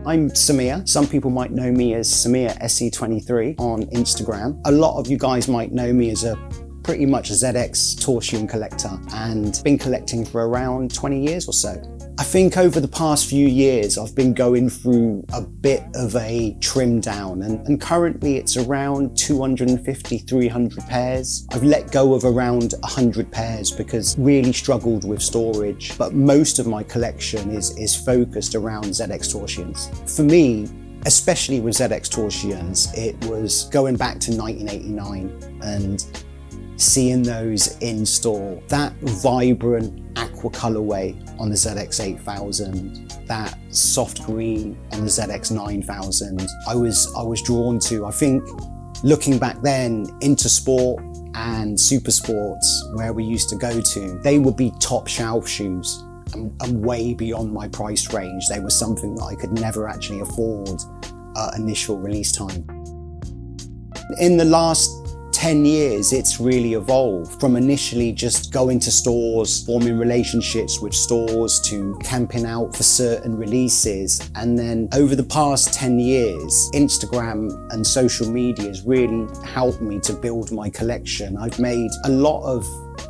I'm Samir. Some people might know me as Samir SE23 on Instagram. A lot of you guys might know me as pretty much a ZX Torsion collector and been collecting for around 20 years or so. I think over the past few years I've been going through a bit of a trim down and currently it's around 250-300 pairs. I've let go of around 100 pairs because really struggled with storage, but most of my collection is focused around ZX Torsions. For me, especially with ZX Torsions, it was going back to 1989 and seeing those in store. That vibrant aqua colorway on the ZX 8000, that soft green on the ZX 9000, I was drawn to. I think looking back then, Intersport and Super Sports, where we used to go to, they would be top shelf shoes and way beyond my price range. They were something that I could never actually afford at initial release time. In the last 10 years, it's really evolved from initially just going to stores, forming relationships with stores, to camping out for certain releases. And then over the past 10 years, Instagram and social media has really helped me to build my collection. I've made a lot of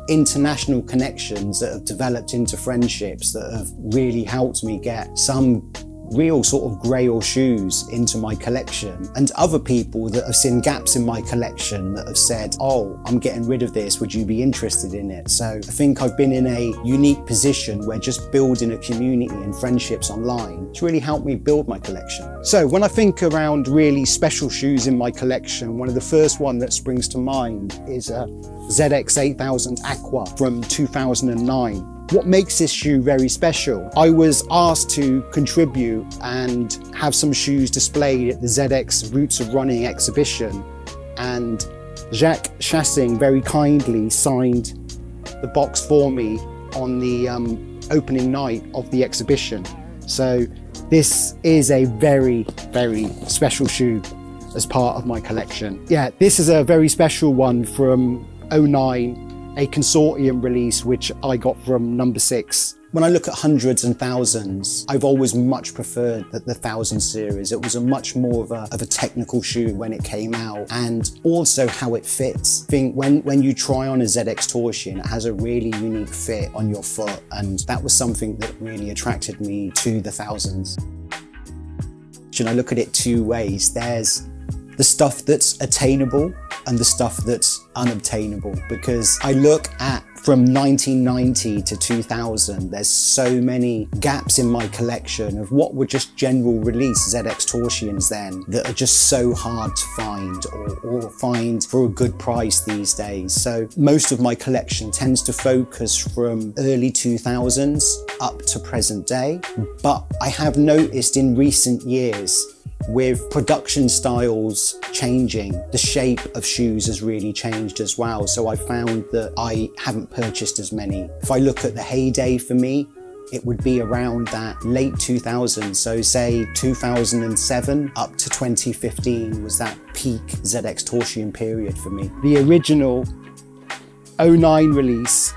international connections that have developed into friendships that have really helped me get some real sort of grail shoes into my collection, and other people that have seen gaps in my collection that have said, oh, I'm getting rid of this, would you be interested in it? So I think I've been in a unique position where just building a community and friendships online has really helped me build my collection. So when I think around really special shoes in my collection, one of the first one that springs to mind is a ZX 8000 Aqua from 2009. What makes this shoe very special? I was asked to contribute and have some shoes displayed at the ZX Roots of Running exhibition, and Jacques Chassing very kindly signed the box for me on the opening night of the exhibition. So this is a very, very special shoe as part of my collection. Yeah, this is a very special one from 09. A consortium release which I got from Number 6. When I look at hundreds and thousands, I've always much preferred the 1000 series. It was a much more of a technical shoe when it came out, and also how it fits. I think when you try on a ZX Torsion, it has a really unique fit on your foot, and that was something that really attracted me to the 1000s. And I look at it two ways. There's the stuff that's attainable and the stuff that's unobtainable, because I look at from 1990 to 2000, there's so many gaps in my collection of what were just general release ZX Torsions then that are just so hard to find or find for a good price these days. So most of my collection tends to focus from early 2000s up to present day, but I have noticed in recent years, with production styles changing, the shape of shoes has really changed as well. So I found that I haven't purchased as many. If I look at the heyday for me, it would be around that late 2000s. So say 2007 up to 2015 was that peak ZX Torsion period for me. The original 09 release,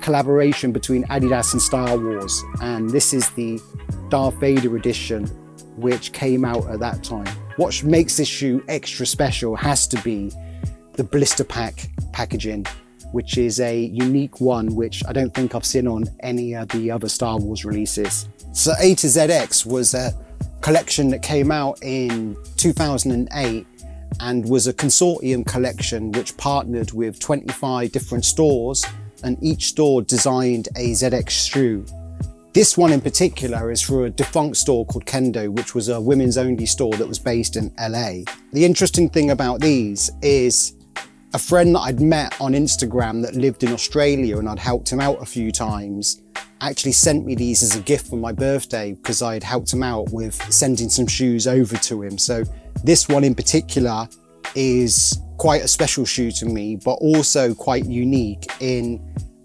collaboration between Adidas and Star Wars, and this is the Darth Vader edition, which came out at that time. What makes this shoe extra special has to be the blister pack packaging, which is a unique one which I don't think I've seen on any of the other Star Wars releases. So A to ZX was a collection that came out in 2008 and was a consortium collection which partnered with 25 different stores, and each store designed a ZX shoe. This one in particular is for a defunct store called Kendo, which was a women's only store that was based in LA. The interesting thing about these is a friend that I'd met on Instagram that lived in Australia, and I'd helped him out a few times, actually sent me these as a gift for my birthday because I had helped him out with sending some shoes over to him. So this one in particular is quite a special shoe to me, but also quite unique in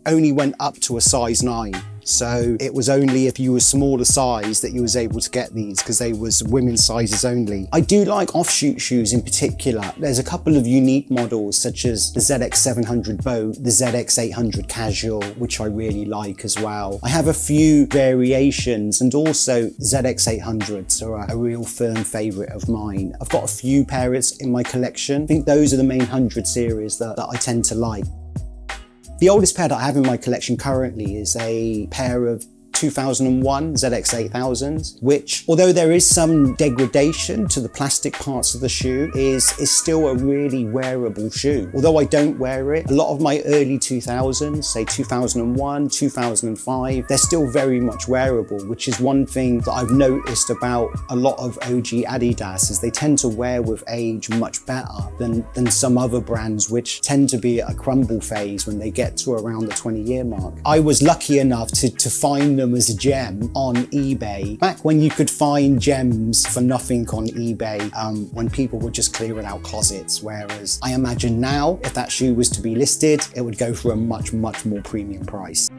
only went up to a size 9. So it was only if you were smaller size that you was able to get these, because they was women's sizes only. I do like offshoot shoes in particular. There's a couple of unique models such as the ZX 700 Boat, the ZX 800 Casual, which I really like as well. I have a few variations, and also ZX 800s are a real firm favorite of mine. I've got a few pairs in my collection. I think those are the main 100 series that I tend to like. The oldest pair that I have in my collection currently is a pair of 2001 ZX 8000s, which, although there is some degradation to the plastic parts of the shoe, is still a really wearable shoe. Although I don't wear it, a lot of my early 2000s, say 2001, 2005, they're still very much wearable, which is one thing that I've noticed about a lot of OG Adidas, is they tend to wear with age much better than some other brands, which tend to be at a crumble phase when they get to around the 20-year mark. I was lucky enough to find them as a gem on eBay, back when you could find gems for nothing on eBay, when people were just clearing out closets, whereas I imagine now, if that shoe was to be listed, it would go for a much more premium price.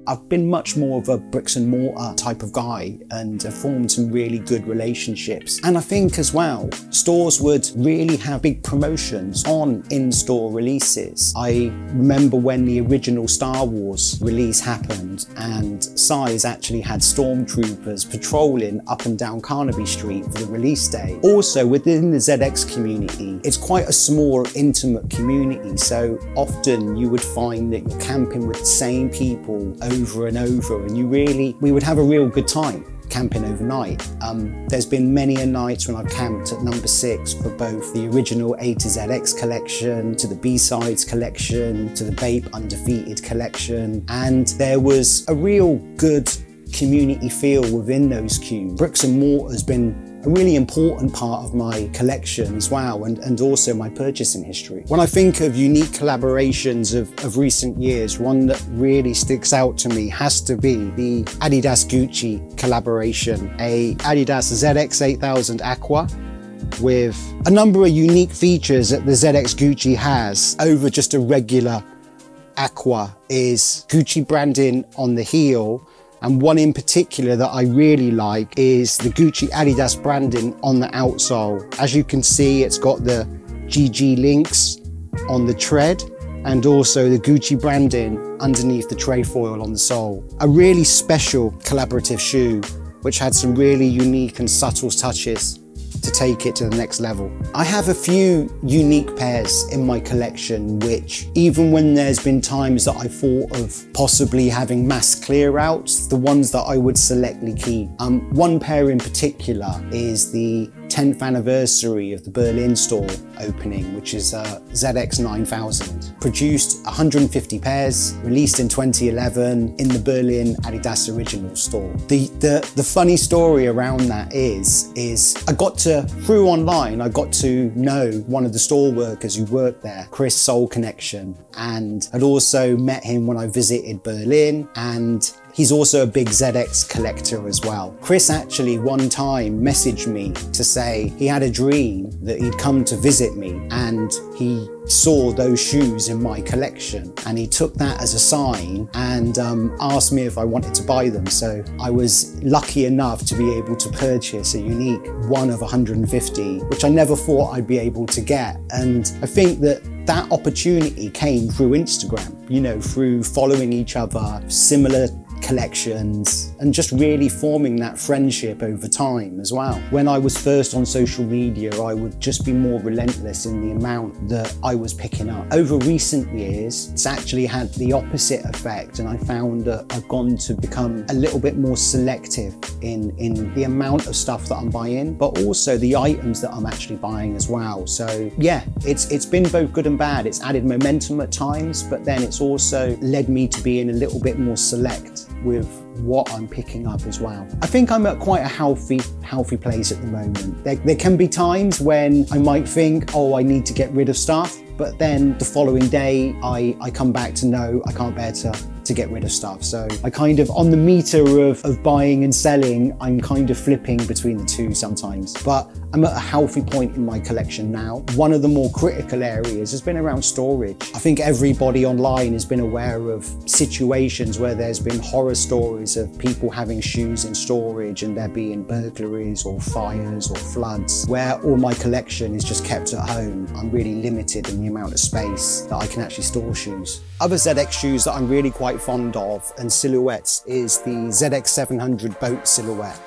I've been much more of a bricks and mortar type of guy, and have formed some really good relationships. And I think as well, stores would really have big promotions on in-store releases. I remember when the original Star Wars release happened, and Size actually had stormtroopers patrolling up and down Carnaby Street for the release day. Also, within the ZX community, it's quite a small, intimate community, so often you would find that you're camping with the same people over and over, and we would have a real good time camping overnight. There's been many a nights when I've camped at number 6 for both the original A to ZX collection, to the B-Sides collection, to the Bape Undefeated collection, and there was a real good community feel within those queues. Bricks and mortar has been a really important part of my collection as well, and also my purchasing history. When I think of unique collaborations of recent years, one that really sticks out to me has to be the Adidas Gucci collaboration, a Adidas ZX 8000 Aqua, with a number of unique features that the ZX Gucci has over just a regular Aqua, is Gucci branding on the heel. And one in particular that I really like is the Gucci Adidas branding on the outsole. As you can see, it's got the GG links on the tread, and also the Gucci branding underneath the trefoil on the sole. A really special collaborative shoe, which had some really unique and subtle touches to take it to the next level. I have a few unique pairs in my collection, which, even when there's been times that I thought of possibly having mass clear outs, the ones that I would selectly keep. One pair in particular is the 10th anniversary of the Berlin store opening, which is ZX 9000. Produced 150 pairs, released in 2011 in the Berlin Adidas original store. The funny story around that is I got to, through online, I got to know one of the store workers who worked there, Chris Soul Connection, and I'd also met him when I visited Berlin, and he's also a big ZX collector as well. Chris actually one time messaged me to say he had a dream that he'd come to visit me, and he saw those shoes in my collection, and he took that as a sign and asked me if I wanted to buy them. So I was lucky enough to be able to purchase a unique one of 150, which I never thought I'd be able to get. And I think that opportunity came through Instagram, you know, through following each other, similar collections, and just really forming that friendship over time as well. When I was first on social media, I would just be more relentless in the amount that I was picking up. Over recent years, it's actually had the opposite effect, and I found that I've gone to become a little bit more selective in the amount of stuff that I'm buying, but also the items that I'm actually buying as well. So yeah, it's been both good and bad. It's added momentum at times, but then it's also led me to being a little bit more select with what I'm picking up as well. I think I'm at quite a healthy place at the moment. There can be times when I might think, oh, I need to get rid of stuff, but then the following day I come back to no, I can't bear to to get rid of stuff. So I kind of, on the meter of buying and selling, I'm kind of flipping between the two sometimes. But I'm at a healthy point in my collection now. One of the more critical areas has been around storage. I think everybody online has been aware of situations where there's been horror stories of people having shoes in storage and there being burglaries or fires or floods. Where all my collection is just kept at home, I'm really limited in the amount of space that I can actually store shoes. Other ZX shoes that I'm really quite fond of and silhouettes is the ZX 700 boat silhouette.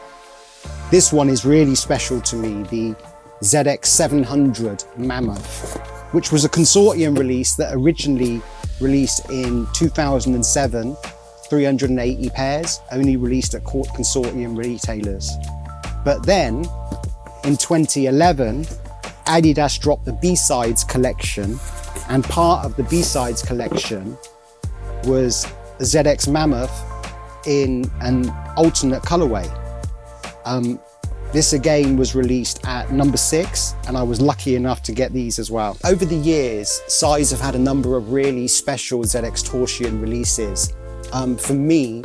This one is really special to me, the ZX 700 Mammoth, which was a consortium release that originally released in 2007, 380 pairs, only released at consortium retailers. But then in 2011, Adidas dropped the B-Sides collection, and part of the B-Sides collection was a ZX Mammoth in an alternate colorway. This again was released at number 6, and I was lucky enough to get these as well. Over the years, Size have had a number of really special ZX Torsion releases. For me,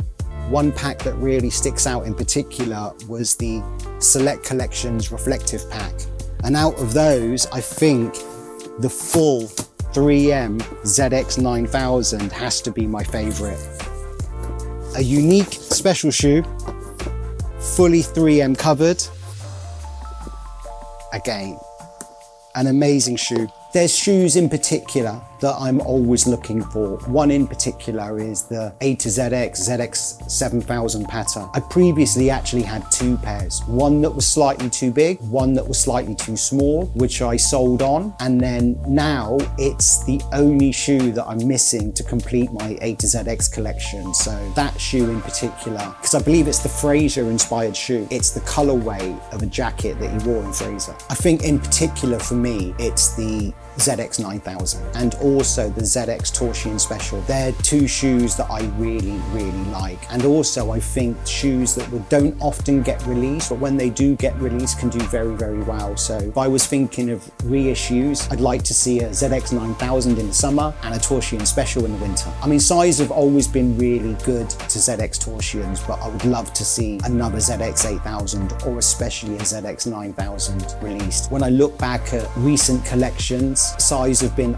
one pack that really sticks out in particular was the Select Collections Reflective Pack. And out of those, I think the full 3M ZX 9000 has to be my favorite. A unique special shoe, fully 3M covered. Again, an amazing shoe. There's shoes in particular that I'm always looking for. One in particular is the A to ZX, ZX 7000 pattern. I previously actually had 2 pairs. One that was slightly too big, one that was slightly too small, which I sold on. And then now it's the only shoe that I'm missing to complete my A to ZX collection. So that shoe in particular, because I believe it's the Fraser inspired shoe. It's the colorway of a jacket that he wore in Fraser. I think in particular for me, it's the ZX 9000 and also the ZX Torsion Special. They're 2 shoes that I really like, and also I think shoes that don't often get released, but when they do get released can do very well. So if I was thinking of reissues, I'd like to see a ZX 9000 in the summer and a Torsion Special in the winter. I mean, Size have always been really good to ZX Torsions, but I would love to see another ZX 8000 or especially a ZX 9000 released. When I look back at recent collections, Size have been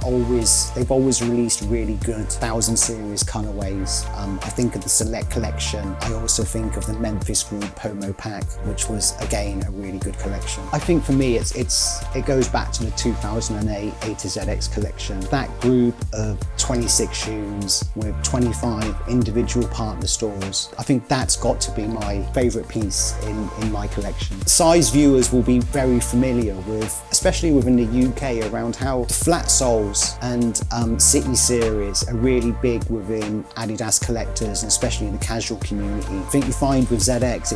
they've always released really good 1000 series colorways. I think of the Select collection. I also think of the Memphis Group Pomo pack, which was again a really good collection. I think for me it goes back to the 2008 A to ZX collection. That group of 26 shoes with 25 individual partner stores. I think that's got to be my favorite piece in my collection. Size viewers will be very familiar with, especially within the UK, around how the flat soles and City series are really big within Adidas collectors, and especially in the casual community. I think you find with ZX,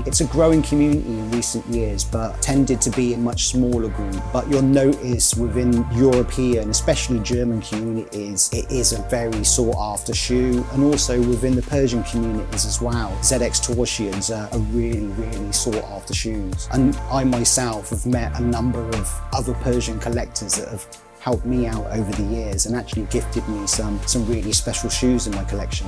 it's a growing community in recent years, but tended to be a much smaller group. But you'll notice within European, especially German communities, it is a very sought after shoe, and also within the Persian communities as well. ZX Torsions are really sought after shoes. And I myself have met a number of other Persian collectors that have helped me out over the years and actually gifted me some really special shoes in my collection.